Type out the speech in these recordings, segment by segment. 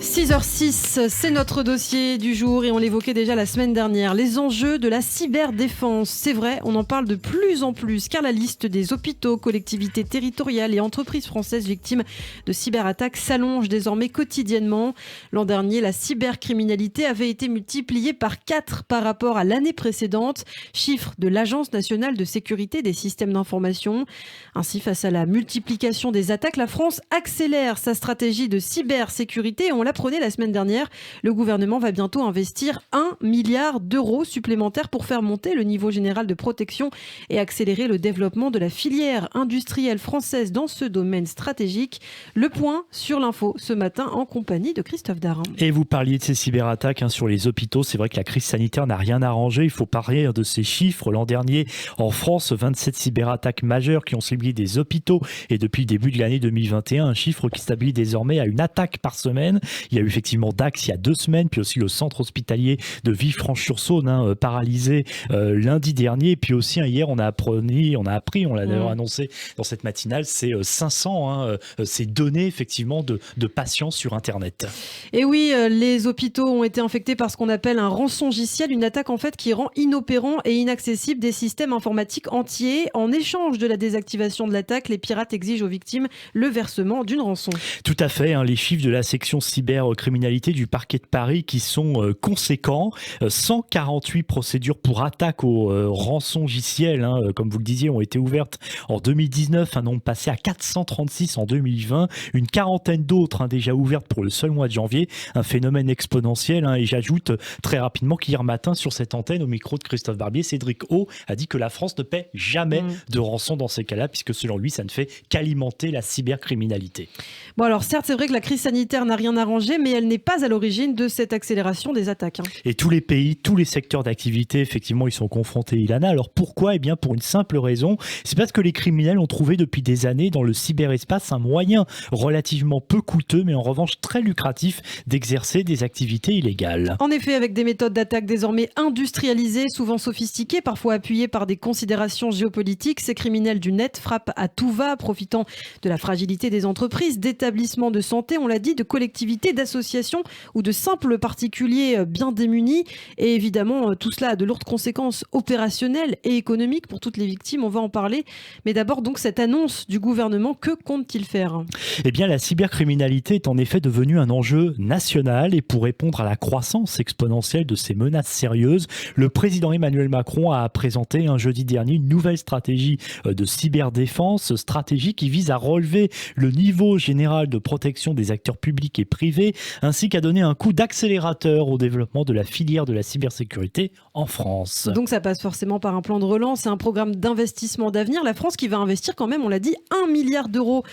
6h06, c'est notre dossier du jour et on l'évoquait déjà la semaine dernière. Les enjeux de la cyberdéfense. C'est vrai, on en parle de plus en plus car la liste des hôpitaux, collectivités territoriales et entreprises françaises victimes de cyberattaques s'allonge désormais quotidiennement. L'an dernier, la cybercriminalité avait été multipliée par 4 par rapport à l'année précédente. Chiffre de l'Agence nationale de sécurité des systèmes d'information. Ainsi, face à la multiplication des attaques, la France accélère sa stratégie de cybersécurité. On l'apprenait la semaine dernière, le gouvernement va bientôt investir 1 milliard d'euros supplémentaires pour faire monter le niveau général de protection et accélérer le développement de la filière industrielle française dans ce domaine stratégique. Le point sur l'info ce matin en compagnie de Christophe Darin. Et vous parliez de ces cyberattaques sur les hôpitaux. C'est vrai que la crise sanitaire n'a rien arrangé. Il faut parler de ces chiffres. L'an dernier, en France, 27 cyberattaques majeures qui ont ciblé des hôpitaux. Et depuis le début de l'année 2021, un chiffre qui s'établit désormais à une attaque par semaine. Il y a eu effectivement Dax il y a 2 semaines, puis aussi le centre hospitalier de Villefranche-sur-Saône, paralysé lundi dernier. Et puis aussi hier, on l'a d'ailleurs annoncé dans cette matinale, c'est 500 ces données effectivement de patients sur Internet. Et oui, les hôpitaux ont été infectés par ce qu'on appelle un rançongiciel, une attaque en fait qui rend inopérants et inaccessibles des systèmes informatiques entiers. En échange de la désactivation de l'attaque, les pirates exigent aux victimes le versement d'une rançon. Tout à fait, les chiffres de la section cybercriminalité du parquet de Paris qui sont conséquents. 148 procédures pour attaque au rançongiciel, comme vous le disiez, ont été ouvertes en 2019, un nombre passé à 436 en 2020, une quarantaine d'autres déjà ouvertes pour le seul mois de janvier, un phénomène exponentiel. Et j'ajoute très rapidement qu'hier matin sur cette antenne, au micro de Christophe Barbier, Cédric O a dit que la France ne paie jamais de rançon dans ces cas-là, puisque selon lui, ça ne fait qu'alimenter la cybercriminalité. Bon alors certes, c'est vrai que la crise sanitaire n'a rien arrangé, mais elle n'est pas à l'origine de cette accélération des attaques. Et tous les pays, tous les secteurs d'activité, effectivement, ils sont confrontés, Ilana. Alors pourquoi ? Eh bien pour une simple raison, c'est parce que les criminels ont trouvé depuis des années dans le cyberespace un moyen relativement peu coûteux, mais en revanche très lucratif d'exercer des activités illégales. En effet, avec des méthodes d'attaque désormais industrialisées, souvent sophistiquées, parfois appuyées par des considérations géopolitiques, ces criminels du net frappent à tout va, profitant de la fragilité des entreprises, d'établissements de santé, on l'a dit, de collectivités, d'associations ou de simples particuliers bien démunis. Et évidemment, tout cela a de lourdes conséquences opérationnelles et économiques pour toutes les victimes. On va en parler. Mais d'abord, donc, cette annonce du gouvernement, que compte-t-il faire ? Eh bien, la cybercriminalité est en effet devenue un enjeu national et pour répondre à la croissance exponentielle de ces menaces sérieuses, le président Emmanuel Macron a présenté un jeudi dernier une nouvelle stratégie de cyberdéfense, stratégie qui vise à relever le niveau général de protection des acteurs publics et privés, ainsi qu'à donner un coup d'accélérateur au développement de la filière de la cybersécurité en France. Donc ça passe forcément par un plan de relance et un programme d'investissement d'avenir. La France qui va investir quand même, on l'a dit, 1 milliard d'euros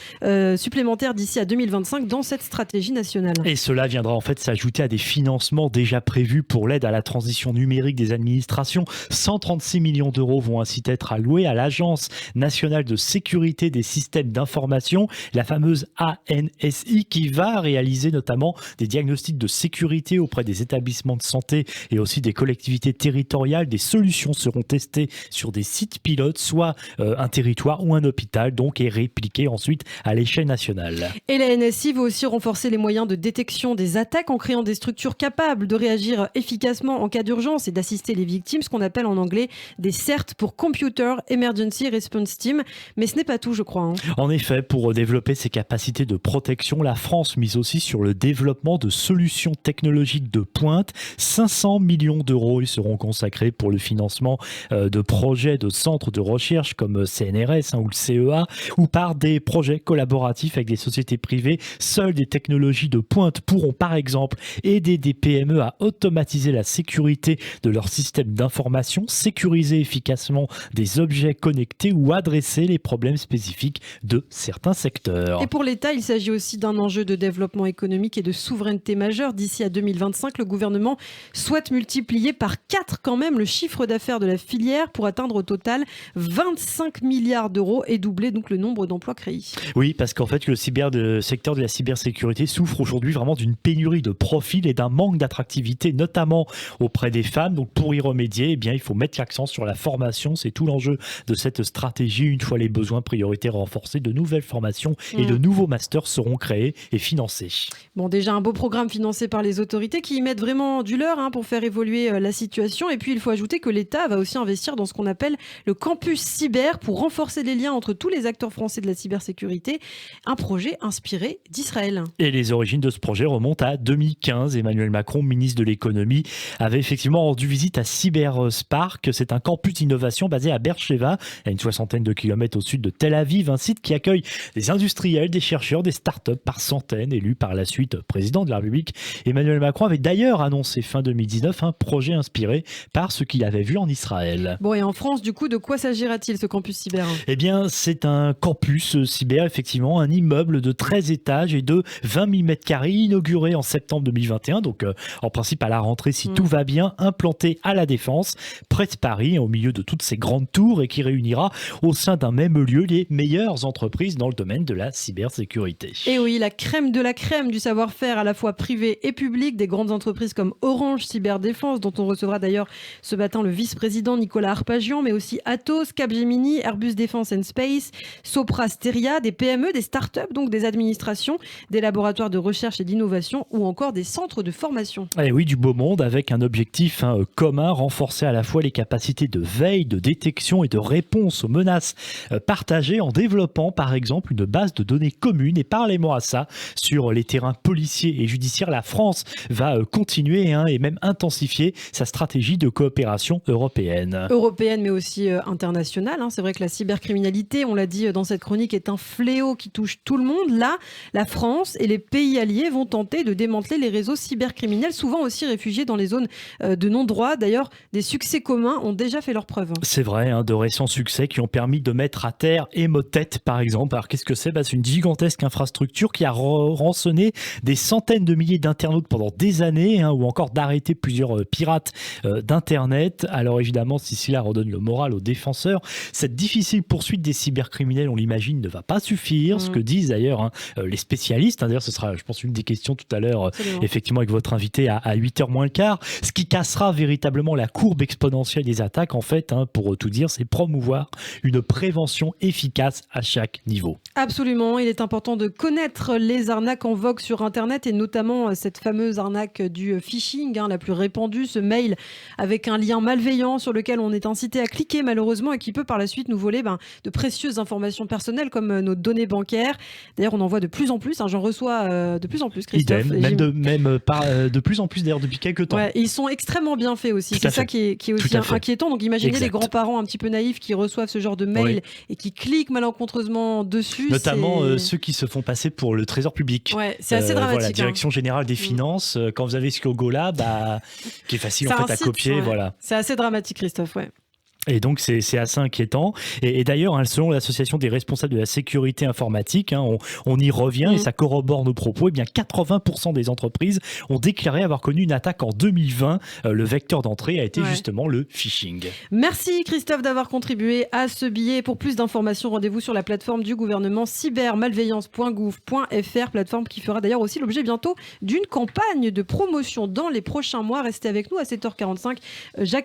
supplémentaires d'ici à 2025 dans cette stratégie nationale. Et cela viendra en fait s'ajouter à des financements déjà prévus pour l'aide à la transition numérique des administrations. 136 millions d'euros vont ainsi être alloués à l'Agence nationale de sécurité des systèmes d'information, la fameuse ANSI, qui va réaliser notamment des diagnostics de sécurité auprès des établissements de santé et aussi des collectivités territoriales. Des solutions seront testées sur des sites pilotes, soit un territoire ou un hôpital, donc, et répliquées ensuite à l'échelle nationale. Et la NSI veut aussi renforcer les moyens de détection des attaques en créant des structures capables de réagir efficacement en cas d'urgence et d'assister les victimes, ce qu'on appelle en anglais des CERT pour Computer Emergency Response Team. Mais ce n'est pas tout, je crois. En effet, pour développer ses capacités de protection, la France mise aussi sur le développement de solutions technologiques de pointe. 500 millions d'euros ils seront consacrés pour le financement de projets de centres de recherche comme CNRS ou le CEA, ou par des projets collaboratifs avec des sociétés privées. Seules des technologies de pointe pourront par exemple aider des PME à automatiser la sécurité de leur système d'information, sécuriser efficacement des objets connectés ou adresser les problèmes spécifiques de certains secteurs. Et pour l'État, il s'agit aussi d'un enjeu de développement économique et de souveraineté majeure. D'ici à 2025, le gouvernement souhaite multiplier par 4 quand même le chiffre d'affaires de la filière pour atteindre au total 25 milliards d'euros et doubler donc le nombre d'emplois créés. Oui, parce qu'en fait, le secteur de la cybersécurité souffre aujourd'hui vraiment d'une pénurie de profils et d'un manque d'attractivité, notamment auprès des femmes. Donc pour y remédier, eh bien, il faut mettre l'accent sur la formation. C'est tout l'enjeu de cette stratégie. Une fois les besoins prioritaires renforcés, de nouvelles formations et de nouveaux masters seront créés et financés. Bon, déjà un beau programme financé par les autorités qui y mettent vraiment du leur pour faire évoluer la situation. Et puis il faut ajouter que l'État va aussi investir dans ce qu'on appelle le campus cyber pour renforcer les liens entre tous les acteurs français de la cybersécurité. Un projet inspiré d'Israël. Et les origines de ce projet remontent à 2015. Emmanuel Macron, ministre de l'économie, avait effectivement rendu visite à Cyberspark. C'est un campus d'innovation basé à Beersheva, à une 60aine de kilomètres au sud de Tel Aviv. Un site qui accueille des industriels, des chercheurs, des startups par centaines, élus par la suite président de la République. Emmanuel Macron avait d'ailleurs annoncé fin 2019 un projet inspiré par ce qu'il avait vu en Israël. Bon, et en France, du coup, de quoi s'agira-t-il, ce campus cyber ? Eh bien, c'est un campus cyber, effectivement, un immeuble de 13 étages et de 20 000 m2, inauguré en septembre 2021, donc en principe à la rentrée, si tout va bien, implanté à la Défense, près de Paris, au milieu de toutes ces grandes tours, et qui réunira au sein d'un même lieu les meilleures entreprises dans le domaine de la cybersécurité. Et oui, la crème de la crème du savoir-faire à la fois privé et public, des grandes entreprises comme Orange Cyberdéfense, dont on recevra d'ailleurs ce matin le vice-président Nicolas Arpagian, mais aussi Atos, Capgemini, Airbus Defence and Space, Sopra Steria, des PME, des startups, donc des administrations, des laboratoires de recherche et d'innovation ou encore des centres de formation. Et oui, du beau monde avec un objectif commun, renforcer à la fois les capacités de veille, de détection et de réponse aux menaces partagées en développant par exemple une base de données commune. Et parlez-moi à ça, sur les terrains policiers et judiciaires, la France va continuer et même intensifier sa stratégie de coopération européenne. Européenne mais aussi internationale. C'est vrai que la cybercriminalité, on l'a dit dans cette chronique, est un fléau qui touche tout le monde. Là, la France et les pays alliés vont tenter de démanteler les réseaux cybercriminels, souvent aussi réfugiés dans les zones de non-droit. D'ailleurs, des succès communs ont déjà fait leurs preuves. C'est vrai, de récents succès qui ont permis de mettre à terre Emotet, par exemple. Alors qu'est-ce que c'est ? C'est une gigantesque infrastructure qui a rançonné des centaines de milliers d'internautes pendant des années, ou encore d'arrêter plusieurs pirates d'Internet. Alors évidemment, si cela redonne le moral aux défenseurs, cette difficile poursuite des cybercriminels, on l'imagine, ne va pas suffire. Ce que disent d'ailleurs les spécialistes. D'ailleurs, ce sera, je pense, une des questions tout à l'heure, effectivement, avec votre invité à 8h moins le quart. Ce qui cassera véritablement la courbe exponentielle des attaques, en fait, pour tout dire, c'est promouvoir une prévention efficace à chaque niveau. Absolument, il est important de connaître les arnaques en vogue sur Internet et notamment cette fameuse arnaque du phishing, la plus répandue, ce mail avec un lien malveillant sur lequel on est incité à cliquer malheureusement et qui peut par la suite nous voler de précieuses informations personnelles comme nos données bancaires. D'ailleurs, on en voit de plus en plus, j'en reçois de plus en plus, Christophe. Idem, de plus en plus d'ailleurs depuis quelques temps. Ouais, ils sont extrêmement bien faits aussi, c'est ça qui est aussi inquiétant. Donc imaginez les grands-parents un petit peu naïfs qui reçoivent ce genre de mail et qui cliquent malencontreusement dessus. Notamment ceux qui se font passer pour le trésor public. Ouais, c'est assez dramatique. La direction générale des finances, quand vous avez ce logo-là, qui est facile en fait à copier. Voilà. C'est assez dramatique, Christophe, Et donc, c'est assez inquiétant. Et d'ailleurs, selon l'Association des responsables de la sécurité informatique, on y revient et ça corrobore nos propos. Eh bien, 80% des entreprises ont déclaré avoir connu une attaque en 2020. Le vecteur d'entrée a été justement le phishing. Merci Christophe d'avoir contribué à ce billet. Pour plus d'informations, rendez-vous sur la plateforme du gouvernement cybermalveillance.gouv.fr, plateforme qui fera d'ailleurs aussi l'objet bientôt d'une campagne de promotion dans les prochains mois. Restez avec nous à 7h45. Jacques